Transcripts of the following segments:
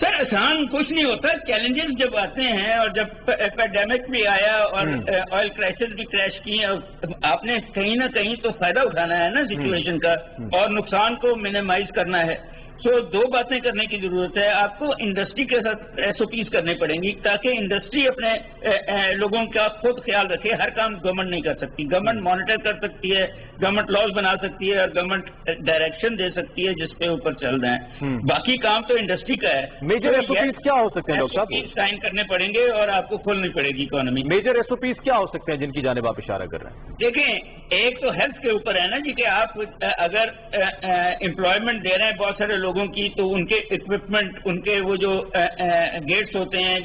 سر آسان کچھ نہیں ہوتا. چیلنجز جب آتے ہیں اور جب پیڈیمک بھی آیا اور آئل کرائسس بھی کریش کی اور آپ نے کہیں نہ کہیں تو فائدہ اٹھانا ہے نا سچویشن کا اور نقصان کو منیمائز کرنا ہے. سو دو باتیں کرنے کی ضرورت ہے. آپ کو انڈسٹری کے ساتھ ایس او پیز کرنے پڑیں گی تاکہ انڈسٹری اپنے لوگوں کا خود خیال رکھے. ہر کام گورنمنٹ نہیں کر سکتی. گورنمنٹ مانیٹر کر سکتی ہے, گورنمنٹ لاز بنا سکتی ہے اور گورنمنٹ ڈائریکشن دے سکتی ہے جس پہ اوپر چل رہے ہیں. باقی کام تو انڈسٹری کا ہے. میجر ایس او پیز کیا ہو سکتے ہیں ڈاکٹر صاحب؟ سائن کرنے پڑیں گے اور آپ کو کھولنی پڑے گی economy. Major S O Ps کیا ہو سکتے ہیں جن کی جانب آپ اشارہ کر رہے ہیں؟ دیکھیں, ایک تو ہیلتھ کے اوپر ہے نا جی کہ آپ اگر امپلائمنٹ دے رہے ہیں بہت سارے لوگوں کی تو ان کے اکوپمنٹ, ان کے وہ جو گیٹس ہوتے ہیں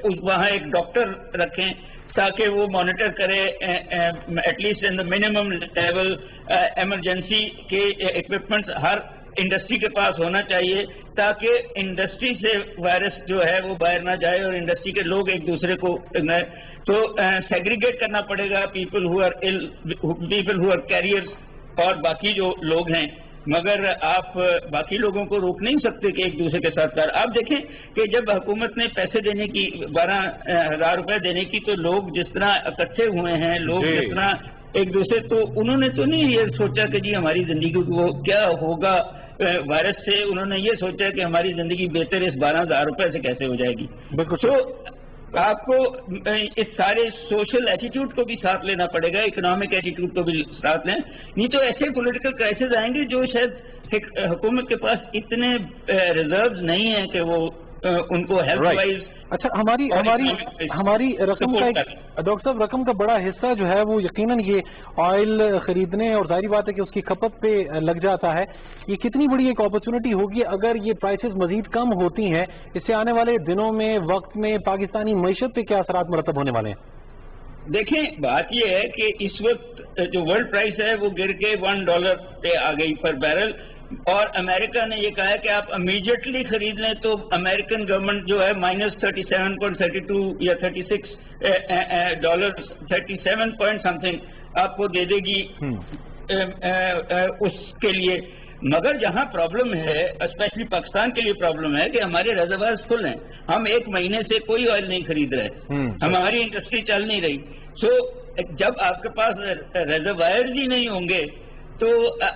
وہاں ایک ڈاکٹر رکھیں تاکہ وہ مانیٹر کرے at least in the minimum level. Emergency کے اکوپمنٹس ہر انڈسٹری کے پاس ہونا چاہیے تاکہ انڈسٹری سے وائرس جو ہے وہ باہر نہ جائے اور انڈسٹری کے لوگ ایک دوسرے کو تو سیگریگیٹ کرنا پڑے گا people who are ill, people who are carriers اور باقی جو لوگ ہیں. مگر آپ باقی لوگوں کو روک نہیں سکتے کہ ایک دوسرے کے ساتھ کر. آپ دیکھیں کہ جب حکومت نے پیسے دینے کی 12,000 روپے دینے کی تو لوگ جس طرح اکٹھے ہوئے ہیں, لوگ جس طرح ایک دوسرے, تو انہوں نے تو نہیں یہ سوچا کہ جی ہماری زندگی کو کیا ہوگا وائرس سے. انہوں نے یہ سوچا کہ ہماری زندگی بہتر اس 12,000 روپے سے کیسے ہو جائے گی. بالکل. تو آپ کو اس سارے سوشل ایٹیٹیوڈ کو بھی ساتھ لینا پڑے گا, اکنامک ایٹیٹیوڈ کو بھی ساتھ لیں, نہیں تو ایسے پولیٹیکل کرائسس آئیں گے جو شاید حکومت کے پاس اتنے ریزروز نہیں ہیں کہ وہ ان کو ہیلتھ وائز. اچھا, ہماری رقم کا ڈاکٹر صاحب رقم کا بڑا حصہ جو ہے وہ یقیناً یہ آئل خریدنے اور ظاہری بات ہے کہ اس کی کھپت پہ لگ جاتا ہے. یہ کتنی بڑی ایک اپرچونٹی ہوگی اگر یہ پرائسز مزید کم ہوتی ہیں, اس سے آنے والے دنوں میں وقت میں پاکستانی معیشت پہ کیا اثرات مرتب ہونے والے ہیں؟ دیکھیں, بات یہ ہے کہ اس وقت جو ورلڈ پرائس ہے وہ گر کے $1 پہ آ گئی پر بیرل, اور امریکہ نے یہ کہا ہے کہ آپ امیڈیٹلی خرید لیں تو امریکن گورنمنٹ جو ہے -37.32 یا $36 37 پوائنٹ سم تھنگ آپ کو دے دے گی اس کے لیے. مگر جہاں پرابلم ہے, اسپیشلی پاکستان کے لیے پرابلم ہے کہ ہمارے ریزروائرز فل ہیں. ہم 1 مہینے سے کوئی آئل نہیں خرید رہے, ہماری انڈسٹری چل نہیں رہی. سو جب آپ کے پاس ریزروائرز ہی نہیں ہوں گے تو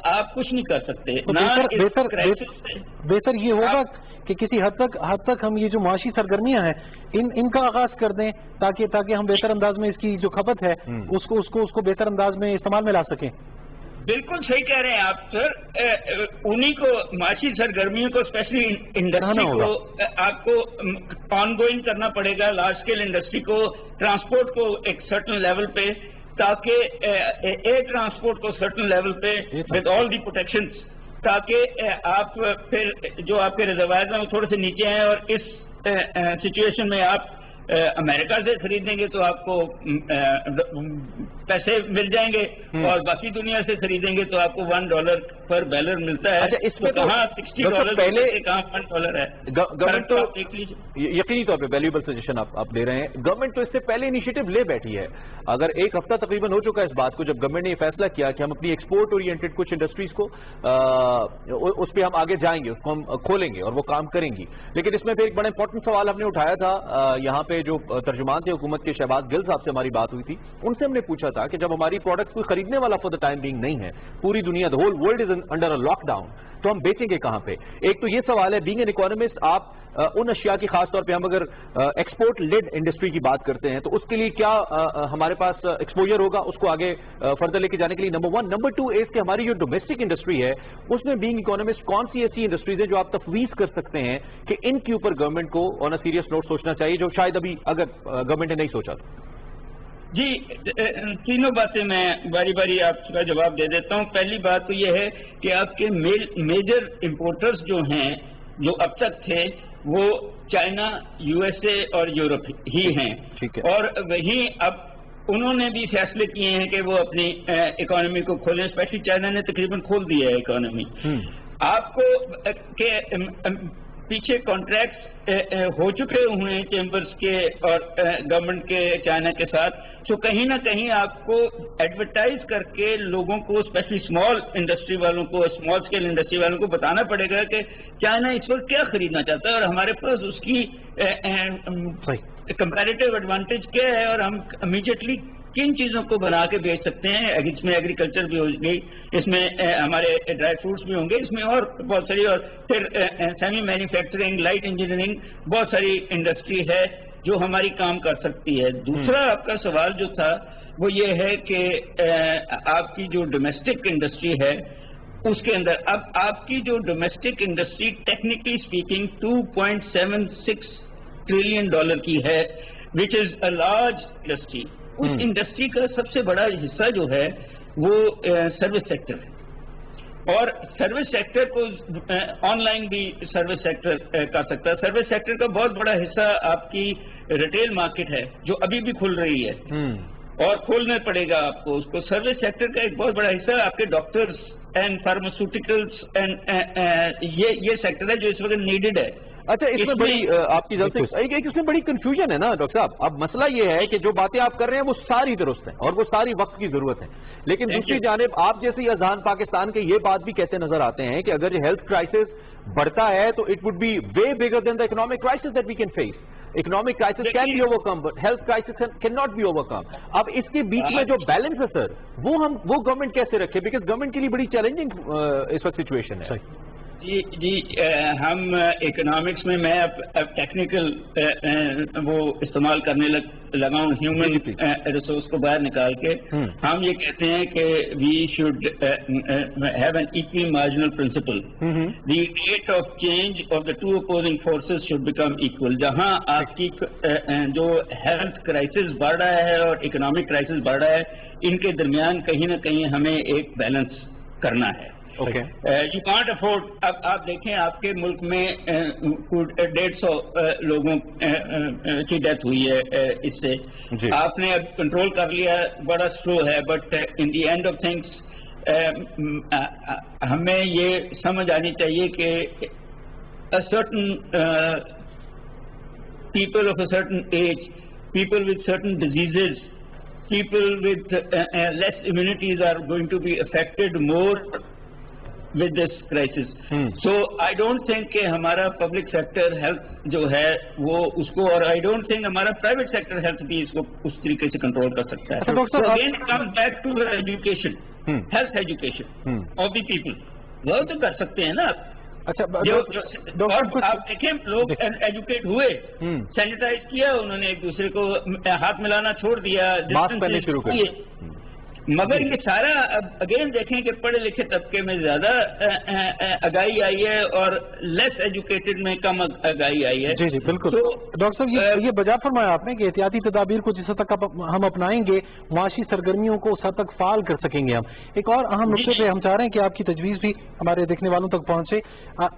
آپ کچھ نہیں کر سکتے. بہتر یہ ہوگا کہ کسی حد تک ہم یہ جو معاشی سرگرمیاں ہیں ان کا آغاز کر دیں تاکہ ہم بہتر انداز میں اس کی جو کھپت ہے اس کو بہتر انداز میں استعمال میں لا سکیں. بالکل صحیح کہہ رہے ہیں آپ سر. انہی کو معاشی سرگرمیوں کو اسپیشلی انڈسٹری کو آپ کو آن گوئنگ کرنا پڑے گا, لارج اسکیل انڈسٹری کو, ٹرانسپورٹ کو ایک سرٹن لیول پہ, تاکہ ایئر ٹرانسپورٹ کو سرٹن لیول پہ ود آل دی پروٹیکشن, تاکہ آپ پھر جو آپ کے ریزروائرز ہیں وہ تھوڑے سے نیچے ہیں. اور اس سچویشن میں آپ امریکہ سے خریدیں گے تو آپ کو پیسے مل جائیں گے, اور باقی دنیا سے خریدیں گے تو آپ کو $1 پر بیرل ملتا ہے. اچھا, اس میں کہاں $60 پہلے کہاں $1 ہے. گورنمنٹ تو یقینی طور پہ ویلیوبل سجیشن آپ دے رہے ہیں. گورنمنٹ تو اس سے پہلے انیشیٹو لے بیٹھی ہے. اگر 1 ہفتہ تقریباً ہو چکا ہے اس بات کو جب گورنمنٹ نے یہ فیصلہ کیا کہ ہم اپنی ایکسپورٹ اورینٹڈ کچھ انڈسٹریز کو اس پہ ہم آگے جائیں گے, اس کو ہم کھولیں گے اور وہ کام کریں گی. لیکن اس میں پھر ایک بڑا امپورٹنٹ سوال ہم نے اٹھایا تھا. یہاں پہ جو ترجمان تھے حکومت کے شہباز گل صاحب سے ہماری بات ہوئی تھی, ان سے ہم نے پوچھا تھا کہ جب ہماری پروڈکٹس کوئی خریدنے والا فور دا ٹائم بینگ نہیں ہے, پوری دنیا the whole world is under a lockdown, تو ہم بیچیں گے کہاں پہ. ایک تو یہ سوال ہے, بینگ این اکانومسٹ آپ ان اشیاء کی خاص طور پہ ہم اگر ایکسپورٹ لیڈ انڈسٹری کی بات کرتے ہیں تو اس کے لیے کیا ہمارے پاس ایکسپوجر ہوگا اس کو آگے فردر لے کے جانے کے لیے؟ نمبر 1. نمبر 2 اس کہ ہماری جو ڈومیسٹک انڈسٹری ہے اس میں بینگ اکانومسٹ کون سی ایسی انڈسٹریز ہیں جو آپ تفویض کر سکتے ہیں کہ ان کے اوپر گورنمنٹ کو آن اے سیریس نوٹ سوچنا چاہیے, جو شاید ابھی اگر گورنمنٹ نے نہیں سوچا؟ جی, تینوں باتیں میں باری باری آپ کا جواب دے دیتا ہوں. پہلی بات تو یہ ہے کہ آپ کے میجر امپورٹرز جو ہیں جو اب تک تھے وہ چائنا, USA اور یورپ ہی ہیں, اور وہی اب انہوں نے بھی فیصلے کیے ہیں کہ وہ اپنی اکانومی کو کھولیں. اسپیشلی چائنا نے تقریباً کھول دیا ہے اکانومی. آپ کو کہ پیچھے کانٹریکٹس ہو چکے ہوئے ہیں چیمبرز کے اور گورنمنٹ کے چائنا کے ساتھ، تو کہیں نہ کہیں آپ کو ایڈورٹائز کر کے لوگوں کو اسپیشلی اسمال انڈسٹری والوں کو، اسمال اسکیل انڈسٹری والوں کو بتانا پڑے گا کہ چائنا اس وقت کیا خریدنا چاہتا ہے اور ہمارے پاس اس کی کمپیریٹیو ایڈوانٹیج کیا ہے، اور ہم امیڈیٹلی کن چیزوں کو بنا کے بیچ سکتے ہیں. اس میں ایگریکلچر بھی ہوگی، اس میں ہمارے ڈرائی فروٹس بھی ہوں گے، اس میں اور بہت ساری، اور پھر سیمی مینوفیکچرنگ، لائٹ انجینئرنگ، بہت ساری انڈسٹری ہے جو ہماری کام کر سکتی ہے. دوسرا آپ کا سوال جو تھا وہ یہ ہے کہ آپ کی جو ڈومیسٹک انڈسٹری ہے اس کے اندر، اب آپ کی جو domestic industry technically speaking $2.76 trillion کی ہے، which is a large industry. اس انڈسٹری کا سب سے بڑا حصہ جو ہے وہ سروس سیکٹر ہے، اور سروس سیکٹر کو آن لائن بھی سروس سیکٹر کر سکتا ہے. سروس سیکٹر کا بہت بڑا حصہ آپ کی ریٹیل مارکیٹ ہے جو ابھی بھی کھل رہی ہے اور کھولنا پڑے گا آپ کو اس کو. سروس سیکٹر کا ایک بہت بڑا حصہ آپ کے ڈاکٹرز اینڈ فارماسیوٹیکلس اینڈ یہ سیکٹر ہے جو اس وقت نیڈڈ ہے. اچھا، اس میں بڑی آپ کی جلد سے اس میں بڑی کنفیوژن ہے نا ڈاکٹر صاحب. اب مسئلہ یہ ہے کہ جو باتیں آپ کر رہے ہیں وہ ساری درست ہیں اور وہ ساری وقت کی ضرورت ہے، لیکن دوسری جانب آپ جیسے اذہان پاکستان کے یہ بات بھی کہتے نظر آتے ہیں کہ اگر یہ ہیلتھ کرائسس بڑھتا ہے تو it would be way bigger than the economic crisis that we can face. Economic crisis can be overcome but health crisis can not be overcome. اب اس کے بیچ میں جو بیلنس ہے سر وہ گورنمنٹ کیسے رکھے؟ بیکاز گورنمنٹ کے لیے بڑی چیلنجنگ اس وقت سچویشن ہے. جی ہم اکنامکس میں اب ٹیکنیکل وہ استعمال کرنے لگا ہوں، ہیومن ریسورس کو باہر نکال کے. ہم یہ کہتے ہیں کہ we should have an equimarginal principle. The rate of change of the two opposing forces should become equal. جہاں آپ کی جو ہیلتھ کرائسس بڑھ رہا ہے اور اکنامک کرائسس بڑھ رہا ہے، ان کے درمیان کہیں نہ کہیں ہمیں ایک بیلنس کرنا ہے. You can't afford. اب آپ دیکھیں آپ کے ملک میں 150 لوگوں کی ڈیتھ ہوئی ہے اس سے. آپ نے اب کنٹرول کر لیا، بڑا سلو ہے، but in the end of things ہمیں یہ سمجھ آنی چاہیے کہ certain people of a certain age, people with certain diseases, people with less immunities are going to be affected more with this crisis. So I don't think کہ ہمارا public sector health جو ہے وہ اس کو، اور I don't think ہمارا private sector health بھی اس کو اس طریقے سے کنٹرول کر سکتا ہے. So again it comes back to education, health education of the people. وہ تو کر سکتے ہیں نا آپ. اچھا آپ دیکھیں لوگ ایجوکیٹ ہوئے، سینیٹائز کیا انہوں نے، ایک دوسرے کو ہاتھ ملانا چھوڑ دیا، ماسک پہننے شروع کیے. مگر یہ سارا اب اگین دیکھیں کہ پڑھے لکھے طبقے میں زیادہ آگاہی آئی ہے اور لیس ایجوکیٹڈ میں کم آگاہی آئی ہے. جی جی بالکل. ڈاکٹر صاحب یہ بجا فرمایا آپ نے کہ احتیاطی تدابیر کو جس حد تک ہم اپنائیں گے معاشی سرگرمیوں کو اس حد تک فعال کر سکیں گے ہم. ایک اور اہم نقطے پہ ہم چاہ رہے ہیں کہ آپ کی تجویز بھی ہمارے دیکھنے والوں تک پہنچے.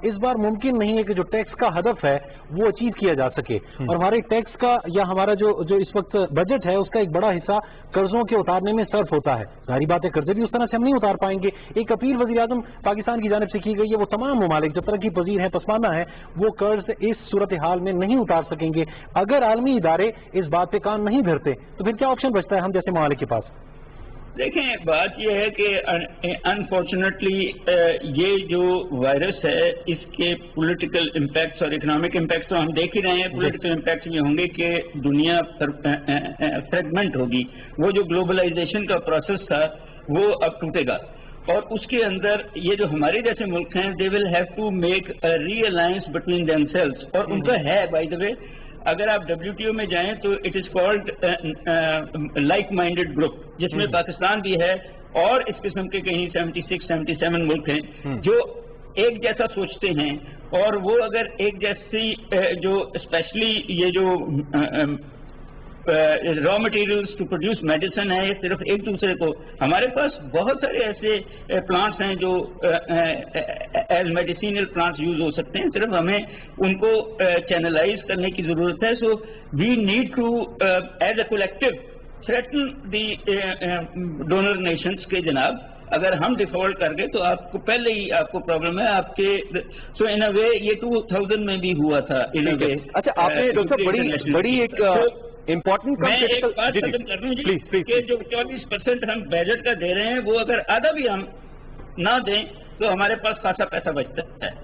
اس بار ممکن نہیں ہے کہ جو ٹیکس کا ہدف ہے وہ اچیو کیا جا سکے، اور ہمارے ٹیکس کا یا ہمارا جو اس وقت بجٹ ہے اس کا ایک بڑا حصہ قرضوں کے اتارنے میں صرف ہوتا ہے. ظاہری بات ہے قرضے بھی اس طرح سے ہم نہیں اتار پائیں گے. ایک اپیل وزیر اعظم پاکستان کی جانب سے کی گئی ہے، وہ تمام ممالک جو ترقی پذیر ہیں، پسماندہ ہیں، وہ قرض اس صورتحال میں نہیں اتار سکیں گے. اگر عالمی ادارے اس بات پہ کان نہیں دھرتے تو پھر کیا آپشن بچتا ہے ہم جیسے ممالک کے پاس؟ دیکھیں بات یہ ہے کہ انفارچونیٹلی یہ جو وائرس ہے اس کے پولیٹیکل امپیکٹس اور اکنامک امپیکٹس تو ہم دیکھ ہی رہے ہیں. پولیٹیکل امپیکٹس یہ ہوں گے کہ دنیا فریگمنٹ ہوگی. وہ جو گلوبلائزیشن کا پروسیس تھا وہ اب ٹوٹے گا، اور اس کے اندر یہ جو ہمارے جیسے ملک ہیں they will have to make a realliance between themselves. اور ان کا ہے بائی دا وے، اگر آپ WTO میں جائیں تو it is called like minded group, جس میں پاکستان بھی ہے اور اس قسم کے کہیں 76-77 ملک ہیں جو ایک جیسا سوچتے ہیں. اور وہ اگر ایک جیسی جو اسپیشلی یہ جو raw materials to produce medicine ہے، صرف ایک دوسرے کو، ہمارے پاس بہت سارے ایسے پلانٹس ہیں جو ایز میڈیسینل پلانٹس یوز ہو سکتے ہیں، صرف ہمیں ان کو چینلائز کرنے کی ضرورت ہے. So we need to as a collective threaten the donor nations کے جناب اگر ہم ڈیفالٹ کر گئے تو آپ کو پہلے ہی آپ کو پرابلم ہے آپ کے. سو ان اے وے یہ 2000 میں بھی ہوا تھا ان اے وے. اچھا آپ نے ڈاکٹر صاحب بڑی ایک امپورٹنٹ میں ایک بات ختم کر دوں جی کہ جو 24% ہم بجٹ کا دے رہے ہیں وہ اگر آدھا بھی ہم نہ دیں تو ہمارے پاس خاصا پیسہ بچتا ہے.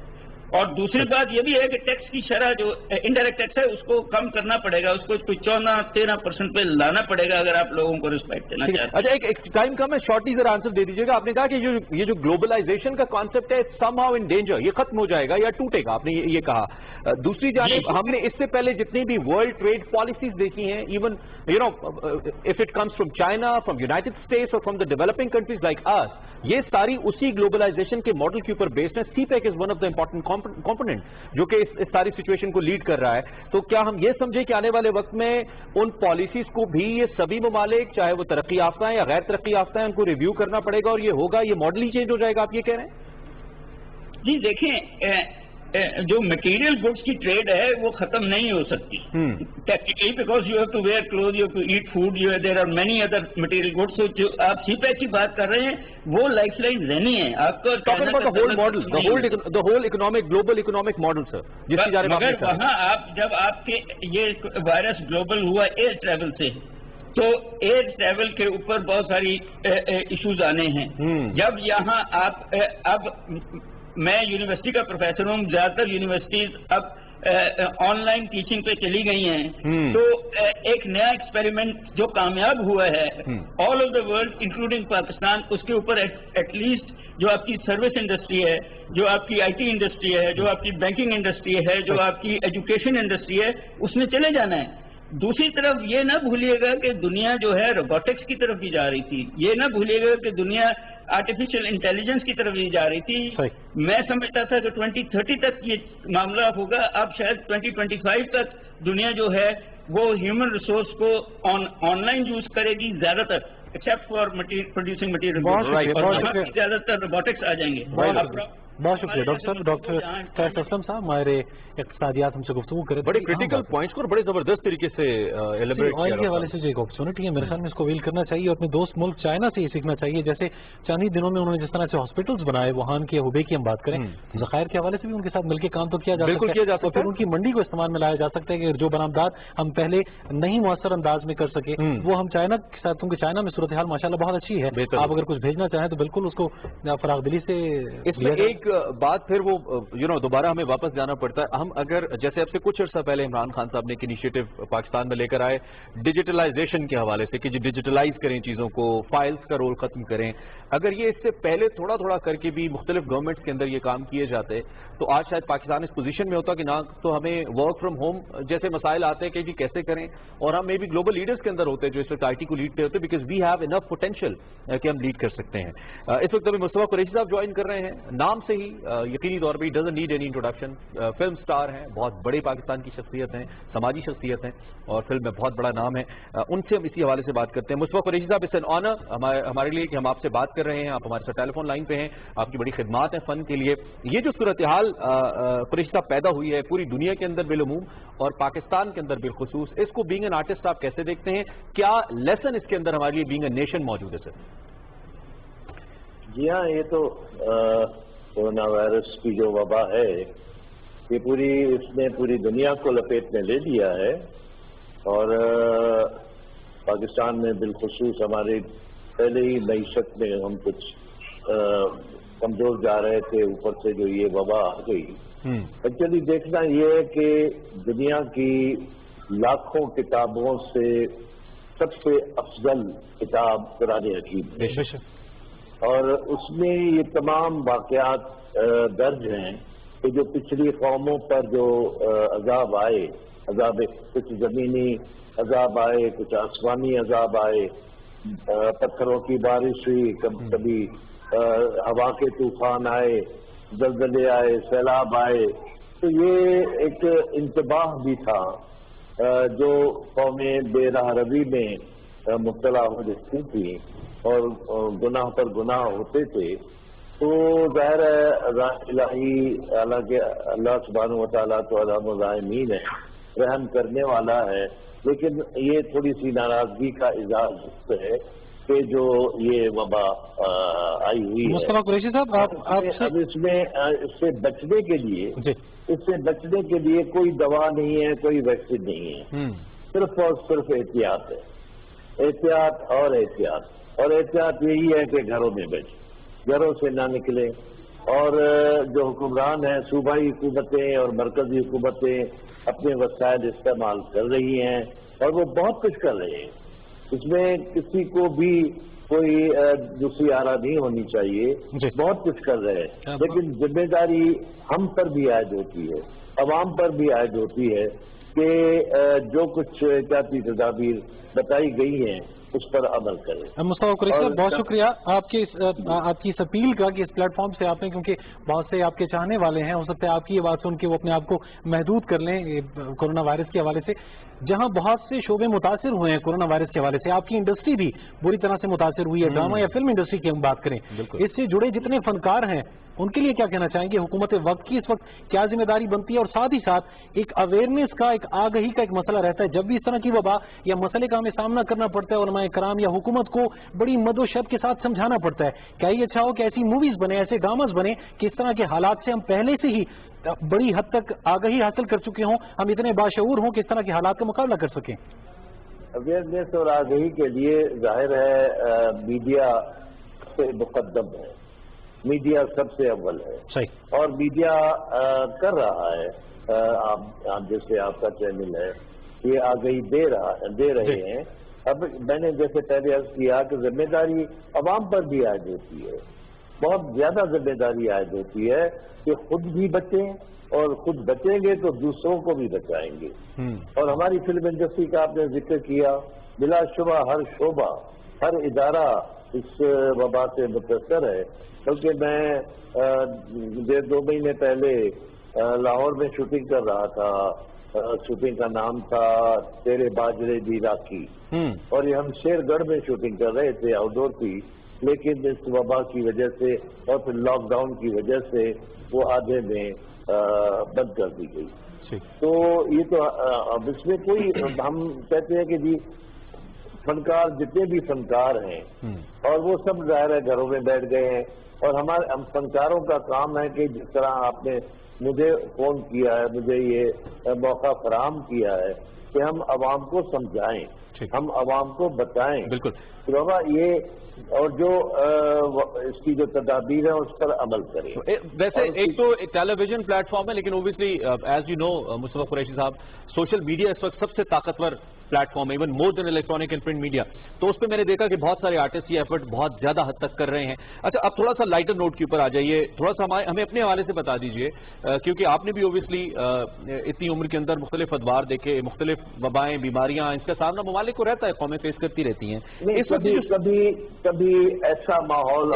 اور دوسری بات یہ بھی ہے کہ ٹیکس کی شرح جو انڈائریکٹ ٹیکس ہے اس کو کم کرنا پڑے گا, اس کو کوئی 14-13% پہ لانا پڑے گا اگر آپ لوگوں کو رسپیکٹ دینا چاہتے ہیں. اچھا ایک ٹائم کم ہے, شارٹلی ذرا آنسر دے دیجیے گا. آپ نے کہا کہ یہ جو گلوبلائزیشن کا کانسیپٹ ہے سم ہاؤ ان ڈینجر, یہ ختم ہو جائے گا یا ٹوٹے گا, آپ نے یہ کہا. دوسری جانب ہم نے اس سے پہلے جتنی بھی ورلڈ ٹریڈ پالیسیز دیکھی ہیں, even you know if it comes from China, from United States اور from the developing countries like us, یہ ساری اسی گلوبلائزیشن کے ماڈل کے اوپر بیسڈ ہے. CPEC is one of the important component جو کہ اس ساری سچویشن کو لیڈ کر رہا ہے. تو کیا ہم یہ سمجھیں کہ آنے والے وقت میں ان پالیسیز کو بھی یہ سبھی ممالک چاہے وہ ترقی یافتہ ہیں یا غیر ترقی یافتہ ہیں ان کو ریویو کرنا پڑے گا اور یہ ہوگا, یہ ماڈل ہی چینج ہو جائے گا, آپ یہ کہہ رہے ہیں؟ جی دیکھیں جو مٹیریل گڈس کی ٹریڈ ہے وہ ختم نہیں ہو سکتی technically, because you have to wear clothes, you have to eat food, there are many other material goods. جو آپ سی پیک کی بات کر رہے ہیں وہ لائف لائن رہنی ہے آپ کو. Whole economic global economic model sir, جس کی جانب مگر وہاں آپ جب آپ کے یہ وائرس گلوبل ہوا ایئر ٹریول سے, تو ایئر ٹریول کے اوپر بہت ساری ایشوز آنے ہیں. جب یہاں آپ اب میں یونیورسٹی کا پروفیسر ہوں, زیادہ تر یونیورسٹیز اب آن لائن ٹیچنگ پہ چلی گئی ہیں, تو ایک نیا ایکسپیریمنٹ جو کامیاب ہوا ہے all over the world including Pakistan, اس کے اوپر ایٹ لیسٹ جو آپ کی سروس انڈسٹری ہے, جو آپ کی آئی ٹی انڈسٹری ہے, جو آپ کی بینکنگ انڈسٹری ہے, جو آپ کی ایجوکیشن انڈسٹری ہے, اس میں چلے جانا ہے. دوسری طرف یہ نہ بھولیے گا کہ دنیا جو ہے روبوٹکس کی طرف بھی جا رہی تھی, یہ نہ بھولیے گا کہ دنیا آرٹیفیشل انٹیلیجنس کی طرف بھی جا رہی تھی. میں سمجھتا تھا کہ 2030 تک یہ معاملہ ہوگا, اب شاید 2025 تک دنیا جو ہے وہ ہیومن ریسورس کو آن لائن یوز کرے گی زیادہ تر, ایکسیپٹ فار پروڈیوسنگ مٹیریل, زیادہ تر روبوٹکس آ جائیں گے. بہت شکریہ ڈاکٹر صاحب. ڈاکٹر فیض اسلم صاحب ہمارے اقتصادیات ہم سے گفتگو کرے, بڑے کریٹیکل پوائنٹس کو بڑے زبردست طریقے سے آئل کے حوالے سے جو ایک اپرچونٹی ہے میرے خیال میں اس کو ویل کرنا چاہیے, اور اپنے دوست ملک چائنا سے یہ سیکھنا چاہیے. جیسے چند ہی دنوں میں انہوں نے جس طرح سے ہاسپٹلس بنائے, ووہان کے ہوبے کی ہم بات کریں, ذخائر کے حوالے سے بھی ان کے ساتھ مل کے کام تو کیا جا سکتا ہے, تو پھر ان کی منڈی کو استعمال میں لایا جا سکتا ہے کہ جو برآمدات ہم پہلے نہیں مؤثر انداز میں کر سکے وہ ہم چائنا کے ساتھ, کیونکہ چائنا میں صورتحال ماشاءاللہ بہت اچھی ہے, آپ اگر کچھ بھیجنا چاہیں تو بالکل اس کو فراغ دلی سے. اس میں ایک بات پھر وہ دوبارہ ہمیں واپس جانا پڑتا ہے. ہم اگر جیسے اب سے کچھ عرصہ پہلے عمران خان صاحب نے ایک انیشیٹو پاکستان میں لے کر آئے ڈیجیٹلائزیشن کے حوالے سے کہ جو ڈیجیٹلائز کریں چیزوں کو, فائلز کا رول ختم کریں, اگر یہ اس سے پہلے تھوڑا تھوڑا کر کے بھی مختلف گورنمنٹس کے اندر یہ کام کیے جاتے تو آج شاید پاکستان اس پوزیشن میں ہوتا کہ نہ تو ہمیں ورک فرام ہوم جیسے مسائل آتے ہیں کہ جی کیسے کریں, اور ہم میں بھی گلوبل لیڈرز کے اندر ہوتے ہیں جو اس وقت آئی ٹی کو لیڈ کرتے ہیں, because we have enough potential کہ ہم لیڈ کر سکتے ہیں. اس وقت ابھی مصطفیٰ قریشی صاحب جوائن کر رہے ہیں, نام سے ہی یقینی طور پہ doesn't need any introduction, film star ہیں, بہت بڑے پاکستان کی شخصیت ہیں, سماجی شخصیت ہیں اور فلم میں بہت بڑا نام ہے. ان سے ہم اسی حوالے سے بات کرتے ہیں. مصطفیٰ قریشی صاحب, اٹس این آنر ہمارے لیے کہ ہم آپ سے بات کر رہے ہیں, آپ ہمارے ساتھ ٹیلی فون لائن پہ ہیں, آپ کی بڑی خدمات ہیں فن کے لیے. یہ جو صورتحال قریشی صاحب پیدا ہوئی ہے پوری دنیا کے اندر بالعموم اور پاکستان کے اندر بالخصوص, اس کو بینگ این آرٹسٹ آپ کیسے دیکھتے ہیں, کیا لیسن اس کے اندر ہمارے لیے بینگ اے نیشن موجود ہے سر؟ جی ہاں, یہ تو کورونا وائرس کی جو وبا ہے یہ اس نے پوری دنیا کو لپیٹ میں لے لیا ہے, اور پاکستان میں بالخصوص ہمارے پہلے ہی معیشت میں ہم کچھ کمزور جا رہے تھے, اوپر سے جو یہ وبا آ گئی. ایکچولی دیکھنا یہ ہے کہ دنیا کی لاکھوں کتابوں سے سب سے افضل کتاب قرآن حکیم ہے, اور اس میں یہ تمام واقعات درج ہیں کہ جو پچھلی قوموں پر جو عذاب آئے, عذاب کچھ زمینی عذاب آئے, کچھ آسمانی عذاب آئے, پتھروں کی بارش ہوئی, کبھی ہوا کے طوفان آئے, زلزلے آئے, سیلاب آئے. تو یہ ایک انتباہ بھی تھا جو قومیں بے راہ روی میں مبتلا ہو جاتی تھیں اور گناہ پر گناہ ہوتے تھے. تو ظاہر ہے الہی, حالانکہ اللہ سبحانہ و تعالیٰ تو ارحم الراحمین ہے, رحم کرنے والا ہے, لیکن یہ تھوڑی سی ناراضگی کا اظہار ہے کہ جو یہ وبا آئی ہوئی ہے، مصطفیٰ قریشی صاحب اب اس سے بچنے کے لیے کوئی دوا نہیں ہے، کوئی ویکسین نہیں ہے، صرف اور صرف احتیاط ہے، احتیاط اور احتیاط، اور احتیاط یہی ہے کہ گھروں میں بیٹھیں، گھروں سے نہ نکلیں، اور جو حکمران ہیں صوبائی حکومتیں اور مرکزی حکومتیں اپنے وسائل استعمال کر رہی ہیں اور وہ بہت کچھ کر رہے ہیں، اس میں کسی کو بھی کوئی دوسری آرا نہیں ہونی چاہیے، بہت کچھ کر رہے ہیں، لیکن ذمہ داری ہم پر بھی عائد ہوتی ہے، عوام پر بھی عائد ہوتی ہے کہ جو کچھ احتیاطی تدابیر بتائی گئی ہیں اس پر عمل کریں۔ مصطفیٰ قریشی صاحب بہت شکریہ آپ کی اس اپیل کا کہ اس پلیٹ فارم سے آپ نے، کیونکہ بہت سے آپ کے چاہنے والے ہیں، ہو سکتا ہے آپ کی یہ بات سن کے وہ اپنے آپ کو محدود کر لیں کورونا وائرس کے حوالے سے، جہاں بہت سے شعبے متاثر ہوئے ہیں کورونا وائرس کے حوالے سے، آپ کی انڈسٹری بھی بری طرح سے متاثر ہوئی ہے، ڈرامہ یا فلم انڈسٹری کی ہم بات کریں، اس سے جڑے جتنے فنکار ہیں ان کے لیے کیا کہنا چاہیں گے؟ حکومت وقت کی اس وقت کیا ذمہ داری بنتی ہے، اور ساتھ ہی ساتھ ایک اویئرنیس کا، ایک آگہی کا ایک مسئلہ رہتا ہے جب بھی اس طرح کی وبا یا مسئلے کا ہمیں سامنا کرنا پڑتا ہے، علماء کرام یا حکومت کو بڑی مد و شد کے ساتھ سمجھانا پڑتا ہے، کیا یہ اچھا ہو کہ ایسی موویز بنے، ایسے ڈراماز بنے کہ اس طرح کے حالات سے ہم پہلے سے ہی بڑی حد تک آگہی حاصل کر چکے ہوں، ہم اتنے باشعور ہوں کہ اس طرح کے حالات کا مقابلہ کر سکیں؟ اویئرنیس اور آگہی کے لیے ظاہر ہے میڈیا سے مقدم ہے، میڈیا سب سے اول ہے، صحیح، اور میڈیا کر رہا ہے، آپ جیسے آپ کا چینل ہے یہ آگہی دے رہے ہیں۔ اب میں نے جیسے پہلے عرض کیا کہ ذمہ داری عوام پر بھی عائد ہوتی ہے، بہت زیادہ ذمہ داری عائد ہوتی ہے کہ خود بھی بچیں، اور خود بچیں گے تو دوسروں کو بھی بچائیں گے۔ اور ہماری فلم انڈسٹری کا آپ نے ذکر کیا، بلا شبہ ہر شعبہ، ہر ادارہ اس وبا سے متاثر ہے، بلکہ میں 1.5-2 مہینے پہلے لاہور میں شوٹنگ کر رہا تھا، شوٹنگ کا نام تھا تیرے باجرے دی راکھی، اور یہ ہم شیر گڑھ میں شوٹنگ کر رہے تھے، آؤٹ ڈور تھی، لیکن اس وبا کی وجہ سے اور پھر لاک ڈاؤن کی وجہ سے وہ آدھے میں بند کر دی گئی۔ تو یہ تو اب اس میں کوئی، ہم کہتے ہیں کہ جی فنکار جتنے بھی فنکار ہیں اور وہ سب ظاہر ہے گھروں میں بیٹھ گئے ہیں، اور ہم فنکاروں کا کام ہے کہ جس طرح آپ نے مجھے فون کیا ہے، مجھے یہ موقع فراہم کیا ہے کہ ہم عوام کو سمجھائیں، ہم عوام کو بتائیں بالکل کہ بابا یہ، اور جو اس کی جو تدابیر ہے اس پر عمل کریں۔ ویسے ایک تو ٹیلی ویژن پلیٹ فارم ہے، لیکن obviously as you know Mustafa Qureshi صاحب، سوشل میڈیا اس وقت سب سے طاقتور پلیٹ فارم ہے، even more than electronic and print media, تو اس پہ میں نے دیکھا کہ بہت سارے آرٹسٹ یہ ایفرٹ بہت زیادہ حد تک کر رہے ہیں۔ اچھا اب تھوڑا سا لائٹر نوٹ کے اوپر آ جائیے، تھوڑا سا ہمیں اپنے حوالے سے بتا دیجئے، کیونکہ آپ نے بھی اوبیسلی اتنی عمر کے اندر مختلف ادوار دیکھے، مختلف وبائیں، بیماریاں، اس کا سامنا ممالک کو رہتا ہے، قومیں فیس کرتی رہتی ہیں۔ کبھی ایسا ماحول،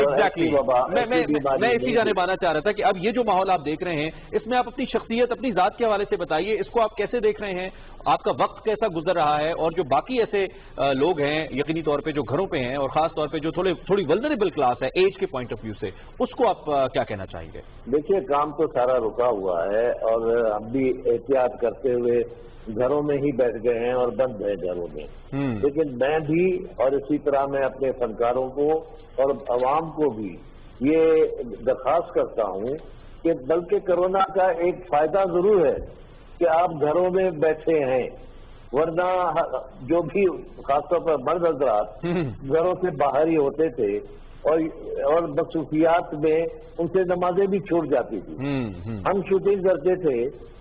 میں اسی جانب آنا چاہ رہا تھا کہ اب یہ جو ماحول آپ دیکھ رہے ہیں، اس میں آپ اپنی شخصیت، اپنی ذات کے حوالے سے بتائیے، اس کو آپ کیسے دیکھ رہے ہیں، آپ کا وقت کیسا گزر رہا ہے، اور جو باقی ایسے لوگ ہیں یقینی طور پہ جو گھروں پہ ہیں، اور خاص طور پہ جو تھوڑی ولنریبل کلاس ہے ایج کے پوائنٹ آف ویو سے، اس کو آپ کیا کہنا چاہیں گے؟ دیکھیے کام تو سارا رکا ہوا ہے، اور ہم بھی احتیاط کرتے ہوئے گھروں میں ہی بیٹھ گئے ہیں اور بند ہیں گھروں میں، لیکن میں بھی اور اسی طرح میں اپنے فنکاروں کو اور عوام کو بھی یہ درخواست کرتا ہوں کہ بلکہ کورونا کا ایک فائدہ ضرور ہے کہ آپ گھروں میں بیٹھے ہیں، ورنہ جو بھی خاص طور پر مرد حضرات گھروں سے باہر ہی ہوتے تھے، اور مصروفیات میں ان سے نمازیں بھی چھوٹ جاتی تھی۔ ہم شوٹنگ کرتے تھے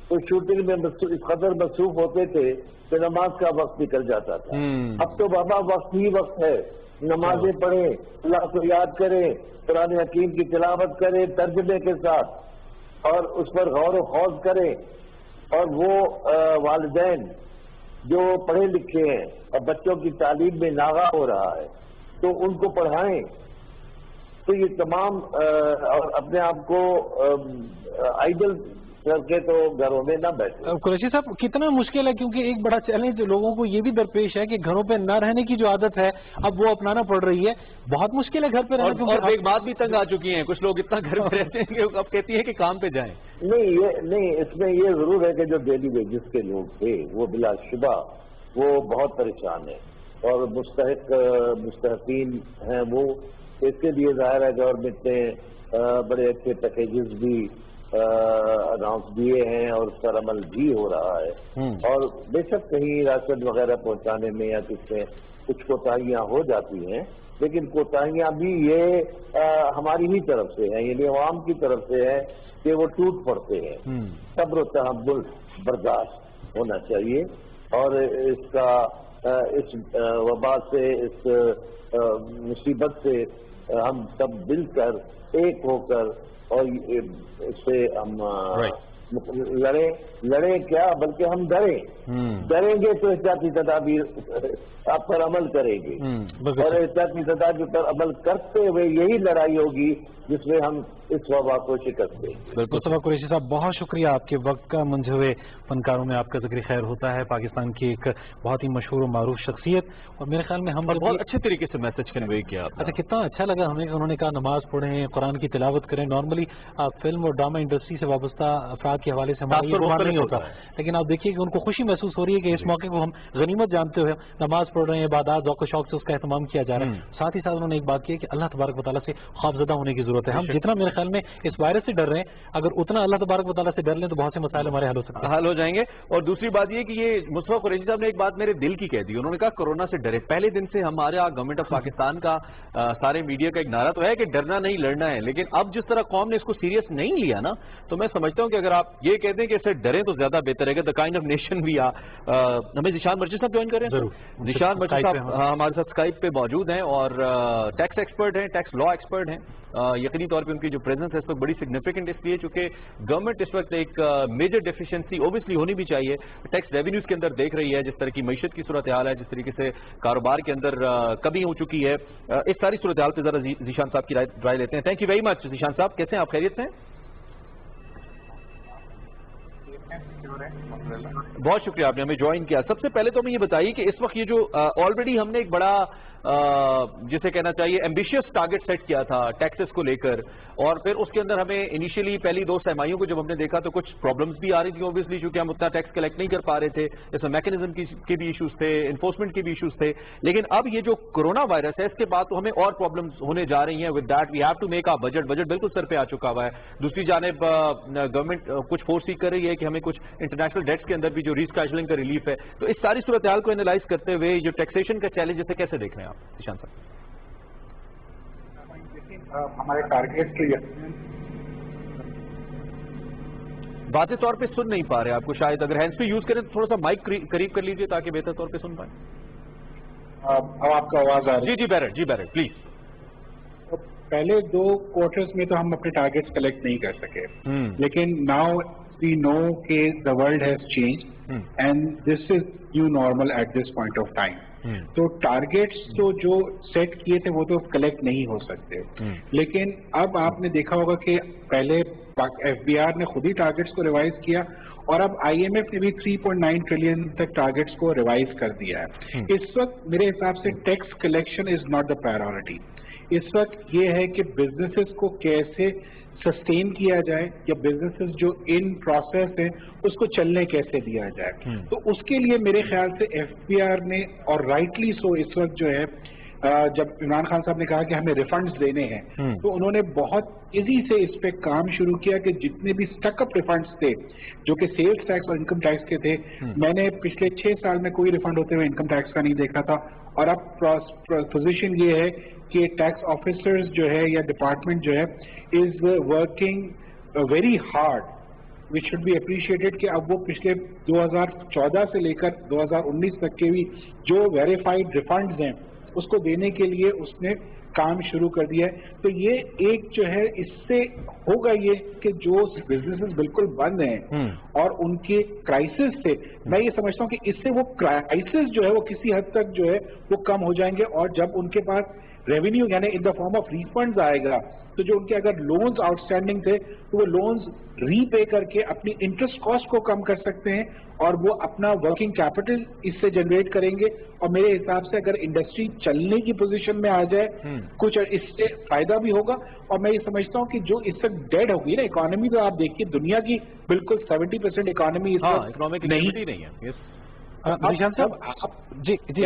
تو شوٹنگ میں اس قدر مصروف ہوتے تھے کہ نماز کا وقت نکل جاتا تھا۔ اب تو بابا وقت ہی وقت ہے، نمازیں پڑھیں، اللہ کو یاد کریں، قرآن حکیم کی تلاوت کریں ترجمے کے ساتھ، اور اس پر غور و خوض کریں، اور وہ والدین جو پڑھے لکھے ہیں اور بچوں کی تعلیم میں ناغہ ہو رہا ہے تو ان کو پڑھائیں۔ تو یہ تمام اور اپنے آپ کو آئیڈل کر کے تو گھروں میں نہ بیٹھے۔ قریشی صاحب کتنا مشکل ہے، کیونکہ ایک بڑا چیلنج لوگوں کو یہ بھی درپیش ہے کہ گھروں پہ نہ رہنے کی جو عادت ہے اب وہ اپنانا پڑ رہی ہے، بہت مشکل ہے گھر پہ رہنا، اور ایک بات بھی تنگ آ چکی ہیں، کچھ لوگ اتنا گھر پہ رہتے ہیں کہ اب کہتی ہے کہ کام پہ جائیں۔ نہیں اس میں یہ ضرور ہے کہ جو ڈیلی ویجز کے لوگ تھے وہ بلا شبہ وہ بہت پریشان ہیں، اور مستحقین ہیں وہ. اس کے لیے ظاہر ہے گورنمنٹ نے بڑے اچھے پیکیجز بھی اناؤنس دیے ہیں اور اس پر عمل بھی ہو رہا ہے. اور بے شک کہیں راشن وغیرہ پہنچانے میں یا کس میں کچھ کوتاہیاں ہو جاتی ہیں، لیکن کوتاہیاں بھی یہ ہماری ہی طرف سے ہیں، یعنی عوام کی طرف سے ہے کہ وہ ٹوٹ پڑتے ہیں. صبر و تحمل برداشت ہونا چاہیے، اور اس وبا سے، اس مصیبت سے ہم سب مل کر ایک ہو کر اور اس سے ہم لڑیں کیا بلکہ ہم ڈریں گے تو احتیاطی تدابیر آپ پر عمل کریں گے، اور احتیاطی تدابیر پر عمل کرتے ہوئے یہی لڑائی ہوگی جس میں ہم اس وبا کو شکست دیں گے. مصطفیٰ قریشی صاحب، بہت شکریہ. آپ کے وقت کا منجھے ہوئے فنکاروں میں آپ کا ذکر خیر ہوتا ہے. پاکستان کی ایک بہت ہی مشہور و معروف شخصیت، اور میرے خیال میں ہم بہت اچھے طریقے سے میسج کنوے کیا. اچھا، کتنا اچھا لگا ہمیں کہ انہوں نے کہا نماز پڑھیں، قرآن کی تلاوت کریں. نارملی فلم اور ڈرامہ انڈسٹری سے وابستہ افراد کے حوالے سے ہمارا یہ نہیں ہوتا، لیکن آپ دیکھیے کہ ان کو خوشی محسوس ہو رہی ہے کہ اس موقع کو ہم غنیمت جانتے ہوئے نماز پڑھ رہے ہیں، عبادات ذوق و شوق سے اس کا اہتمام کیا جا رہا ہے. ساتھ ہی ساتھ انہوں نے ایک بات کی کہ اللہ تبارک و تعالیٰ سے خوفزدہ ہونے کی ضرورت ہے. ہم جتنا میرے خیال میں اس وائرس سے ڈر رہے ہیں، اگر اتنا اللہ تبارک و تعالیٰ سے ڈر لیں تو بہت سے مسائل ہمارے حل ہو جائیں گے. اور دوسری بات یہ کہ یہ مصطفیٰ قریشی صاحب نے ایک بات میرے دل کی کہہ دی. انہوں نے کہا کورونا سے ڈرے. پہلے دن سے ہمارے گورنمنٹ آف پاکستان کا سارے میڈیا کا ایک نعرہ تو ہے کہ ڈرنا نہیں لڑنا ہے، لیکن اب جس طرح قوم نے اس کو سیریس نہیں لیا نا، تو میں سمجھتا ہوں کہ اگر آپ یہ کہتے ہیں کہ اس سے ڈریں تو زیادہ بہتر ہے. دا کائنڈ آف نیشن بھی ہمیں ذیشان مرچد صاحب جوائن کریں. ذیشان مرچد صاحب ہمارے ساتھ اسکائپ پہ موجود ہیں اور ٹیکس ایکسپرٹ ہیں، ٹیکس لا ایکسپرٹ ہیں. یقینی طور پہ ان کی جو پریزنس ہے اس وقت بڑی سگنیفیکنٹ اس لیے چونکہ گورنمنٹ اس وقت ایک میجر ڈیفیشنسی اوبیسلی ہونی بھی چاہیے ٹیکس ریونیوز کے اندر دیکھ رہی ہے، جس طرح کی معیشت کی صورتحال ہے، جس طریقے سے کاروبار کے اندر کمی ہو چکی ہے. اس ساری صورتحال پہ ذرا ذیشان صاحب کی رائے لیتے ہیں. Thank you very much Zeeshan صاحب. کیسے ہیں آپ؟ خیریت سے ہیں؟ بہت شکریہ آپ نے ہمیں جوائن کیا. سب سے پہلے تو ہمیں یہ بتائیے کہ اس وقت یہ جو آلریڈی ہم نے ایک بڑا جسے کہنا چاہیے ایمبیشیس ٹارگٹ سیٹ کیا تھا ٹیکسز کو لے کر، اور پھر اس کے اندر ہمیں انیشیلی پہلی 2 سرمایوں کو جب ہم نے دیکھا تو کچھ پرابلمس بھی آ رہی تھی اوبیسلی، چونکہ ہم اتنا ٹیکس کلیکٹ نہیں کر پا رہے تھے. اس میں میکنزم کے بھی ایشوز تھے، انفورسمنٹ کے بھی ایشوز تھے. لیکن اب یہ جو کورونا وائرس ہے اس کے بعد تو ہمیں اور پرابلمس ہونے جا رہی ہیں. With that we have to make a budget بالکل سر پہ آ چکا ہوا ہے. دوسری جانب گورنمنٹ کچھ فورس ہی کر رہی ہے کہ ہمیں کچھ انٹرنیشنل ڈیٹس کے اندر بھی جو ریسکیجولنگ کا ریلیف ہے. تو اس ساری صورتحال کو اینالائز کرتے ہوئے جو ٹیکسیشن کا چیلنج اسے کیسے دیکھ رہے ہیں آپ ذیشان صاحب؟ ہمارے ٹارگیٹ کے واضح طور پہ سن نہیں پا رہے آپ کو، شاید اگر ہینڈز پہ یوز کریں تو تھوڑا سا مائک قریب کر لیجئے تاکہ بہتر طور پہ سن پائیں. اب آپ کا آواز آ رہی ہے؟ جی بیرٹ پلیز. پہلے 2 کوارٹرز میں تو ہم اپنے ٹارگیٹس کلیکٹ نہیں کر سکے، لیکن ناؤ وی نو کہ the world has change and this is new normal at this point of time. تو ٹارگیٹس تو جو سیٹ کیے تھے وہ تو کلیکٹ نہیں ہو سکتے، لیکن اب آپ نے دیکھا ہوگا کہ پہلے ایف بی آر نے خود ہی ٹارگیٹس کو ریوائز کیا، اور اب آئی ایم ایف نے بھی 3.9 ٹریلین تک ٹارگیٹس کو ریوائز کر دیا ہے. اس وقت میرے حساب سے tax collection is not the priority. اس وقت یہ ہے کہ بزنسز کو کیسے سسٹین کیا جائے، یا بزنسز جو ان پروسیس ہیں اس کو چلنے کیسے دیا جائے. تو اس کے لیے میرے خیال سے ایف بی آر نے، اور رائٹلی سو، اس وقت جو ہے جب عمران خان صاحب نے کہا کہ ہمیں ریفنڈز دینے ہیں تو انہوں نے بہت ایزی سے اس پہ کام شروع کیا کہ جتنے بھی سٹک اپ ریفنڈز تھے جو کہ سیلز ٹیکس اور انکم ٹیکس کے تھے، میں نے پچھلے 6 سال میں کوئی ریفنڈ ہوتے ہوئے انکم ٹیکس کا نہیں دیکھا تھا. اور اب پوزیشن یہ ہے کہ ٹیکس آفیسرز جو ہے یا ڈپارٹمنٹ جو ہے is working very hard, which should be appreciated, کہ اب وہ پچھلے 2014 سے لے کر 2019 تک کے بھی جو ویریفائڈ ریفنڈز ہیں اس کو دینے کے لیے اس نے کام شروع کر دیا ہے. تو یہ ایک جو ہے اس سے ہوگا یہ کہ جو بزنسز بالکل بند ہیں اور ان کے کرائسس سے، میں یہ سمجھتا ہوں کہ اس سے وہ کرائسس جو ہے وہ کسی حد تک جو ہے وہ کم ہو جائیں گے، اور جب ان کے پاس ریونیو یعنی ان دا فارم آف ریفنڈز آئے گا تو جو ان کے اگر لونز آؤٹ اسٹینڈنگ تھے تو وہ لونز ری پے کر کے اپنی انٹرسٹ کاسٹ کو کم کر سکتے ہیں، اور وہ اپنا ورکنگ کیپٹل اس سے جنریٹ کریں گے. اور میرے حساب سے اگر انڈسٹری چلنے کی پوزیشن میں آ جائے کچھ اس سے فائدہ بھی ہوگا. اور میں یہ سمجھتا ہوں کہ جو اس وقت ڈیڈ ہوگی نا اکانومی، تو آپ دیکھیے دنیا کی بالکل 70% اکانومی اس وقت نہیں ہے. جی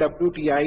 WTI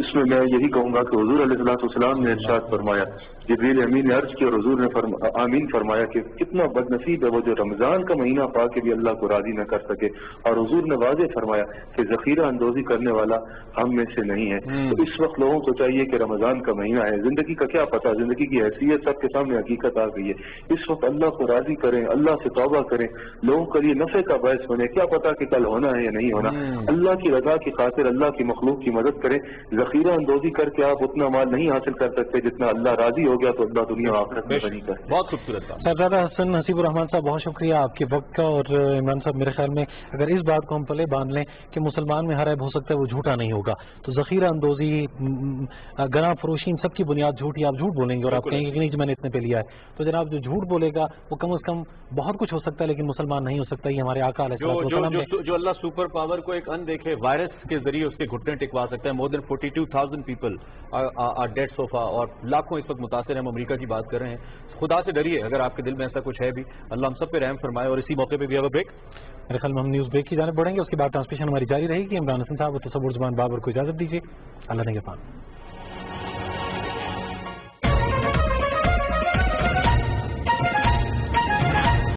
اس میں میں یہی کہوں گا کہ حضور علیہ السلام نے ارشاد فرمایا، جبریل امین نے عرض کی اور حضور نے آمین فرمایا کہ کتنا بد نصیب ہے وہ جو رمضان کا مہینہ پا کے بھی اللہ کو راضی نہ کر سکے، اور حضور نے واضح فرمایا کہ ذخیرہ اندوزی کرنے والا ہم میں سے نہیں ہے۔ تو اس وقت لوگوں کو چاہیے کہ رمضان کا مہینہ ہے، زندگی کا کیا پتہ، زندگی کی حیثیت سب کے سامنے حقیقت آ گئی ہے، اس وقت اللہ کو راضی کریں، اللہ سے توبہ کریں، لوگوں کے لیے نفع کا باعث بنے، کیا پتا کہ کل ہونا ہے یا نہیں ہونا، اللہ کی رضا کی خاطر اللہ کی مخلوق کی مدد کریں۔ ذخیرہ اندوزی کر کے آپ اتنا مال نہیں حاصل کر سکتے جتنا اللہ راضی ہو گیا تو اللہ دنیا و آخرت میں غنی کرے۔ بہت خوبصورت بات۔ سردار حسن حسیب الرحمان صاحب بہت شکریہ آپ کے وقت کا، اور عمران صاحب میرے خیال میں اگر اس بات کو ہم پلے باندھ لیں کہ مسلمان میں ہر عیب ہو سکتا ہے وہ جھوٹا نہیں ہوگا، تو ذخیرہ اندوزی، گناہ فروشی، ان سب کی بنیاد جھوٹ ہی، آپ جھوٹ بولیں گے اور آپ کہیں گے کہ نہیں میں نے اتنے پہ لیا ہے، تو جناب جو جھوٹ بولے گا وہ کم از کم بہت کچھ ہو سکتا ہے لیکن مسلمان نہیں ہو سکتا۔ یہ ہمارے آقا علیہ السلام نے جو اللہ سپر پاور کو ایک اندیکھے وائرس کے ذریعے اس کے گھٹنے ٹکوا سکتا ہے۔ More then 42,000 people are dead so far, اور لاکھوں اس وقت متاثر ہیں، ہم امریکہ کی بات کر رہے ہیں۔ خدا سے ڈریے اگر آپ کے دل میں ایسا کچھ ہے بھی، اللہ ہم سب پہ رحم فرمائے۔ اور اسی موقع پہ بھی اب بریک، میرے خیال میں ہم نیوز بریک کی جانب بڑھیں گے، اس کے بعد ٹرانسمیشن ہماری جاری رہے گی۔ عمران حسن صاحب اور تصور زمان بابر کو اجازت دیجیے، اللہ نگہبان۔